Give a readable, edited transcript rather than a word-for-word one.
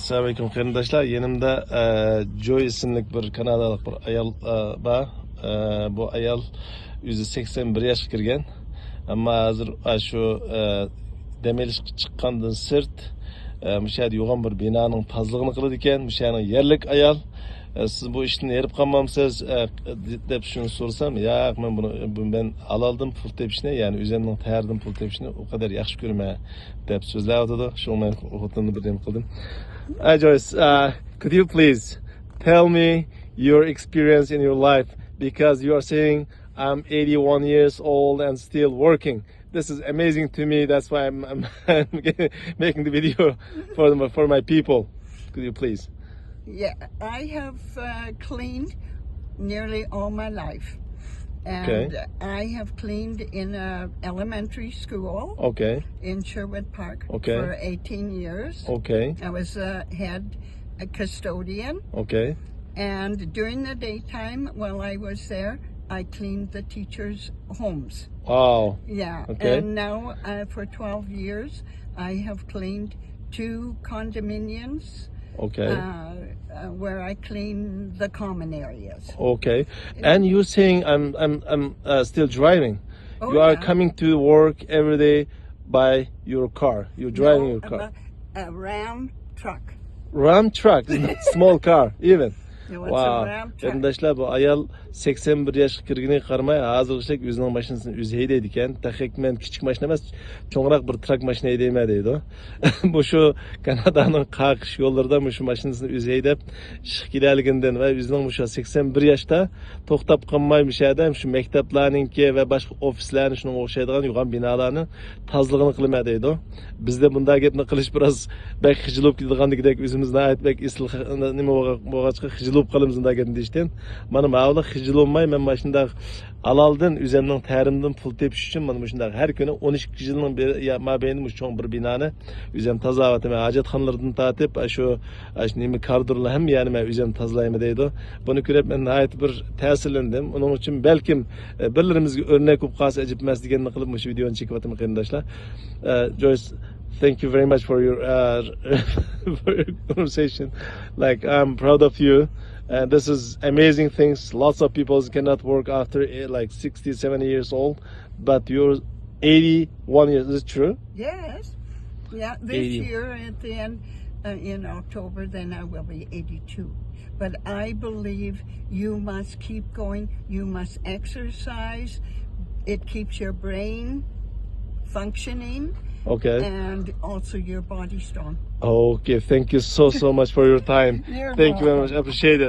Assalomu alaykum qarindoshlar. Yanımda Joy isimli bir kanadalik bir ayol bor. Bu ayol 81 yoshga kirgan. Ammo hozir shu demelish chiqqandan sirt o'sha yo'g'on bir binoning tozlig'ini qiladi ekan. O'shaning yerlik ayol. Siz bu ishni erib qolmamsiz deb shuni so'rasam, yo'q, men buni ben alaldım pul tepishni, ya'ni o'zimning tayyordim pul tepishni o kadar yaxshi ko'raman deb so'zlayotdi. Shuni men o'tinni birdan qildim. Hi Joyce, could you please tell me your experience in your life, because you are saying I'm 81 years old and still working. This is amazing to me. That's why I'm making the video for my people. Could you please? Yeah, I have cleaned nearly all my life. And I have cleaned in an elementary school in Sherwood Park for 18 years. I was head custodian. And during the daytime, while I was there, I cleaned the teachers' homes. Wow. Yeah. And now for 12 years, I have cleaned 2 condominiums. Where I clean the common areas. And you're saying I'm still driving. You are coming to work every day by your car. You're driving your car. A Ram truck. Ram truck, small car even. No, it's a Ram truck. Qarindoshlar, bu ayol 81 yoshga kirganiga qaramay hozirgidek o'zining mashinasini o'zi haydaydi ekan. Taqiq men kichik mashina emas, cho'ngroq bir trak mashina haydayman deydi. Bu shu Kanadaning qaqish yo'llarida shu mashinasini o'zi haydab chiqib kelganligidan va o'zining shu 81 yoshda to'xtab qolmay mishada shu maktablarninki va boshqa ofislarni shunga o'xshaydigan yo'g'on binolarni tozlig'ini qilma deydi. Bizda bunday gapni qilish biroz bak xijilib ketadiganligidek o'zimizni aytmak isl nima bo'lg'achqa xijilib qilamiz bunday gapni deyishdan. Mana ma'lum xijilolmay men mashina alaldan o'zimning ta'rimdan pul tepish uchun mana shunday har kuni 12 yilning mabayini bu cho'ng bir binoni o'zim tozalatyapman. Hojatxonalardan tortib shu nima kardurlar ham ya'ni men o'zim tozalayman deydi. Buni ko'rib men nihoyat bir ta'sirlandim. Uning uchun balkim birlarimizga o'rnak bo'lib qolsa ajib emas deganni qilib shu videoni chekyapman qarindoshlar. Joyce, thank you very much for your for your conversation. Like, I'm proud of you. And this is amazing things. Lots of people cannot work after like 60, 70 years old, but you're 81 years. Is it true? Yes. Yeah. This year at the end, in October, then I will be 82. But I believe you must keep going. You must exercise. It keeps your brain functioning. And also your body strong. Thank you so much for your time. Thank you very much. I appreciate it.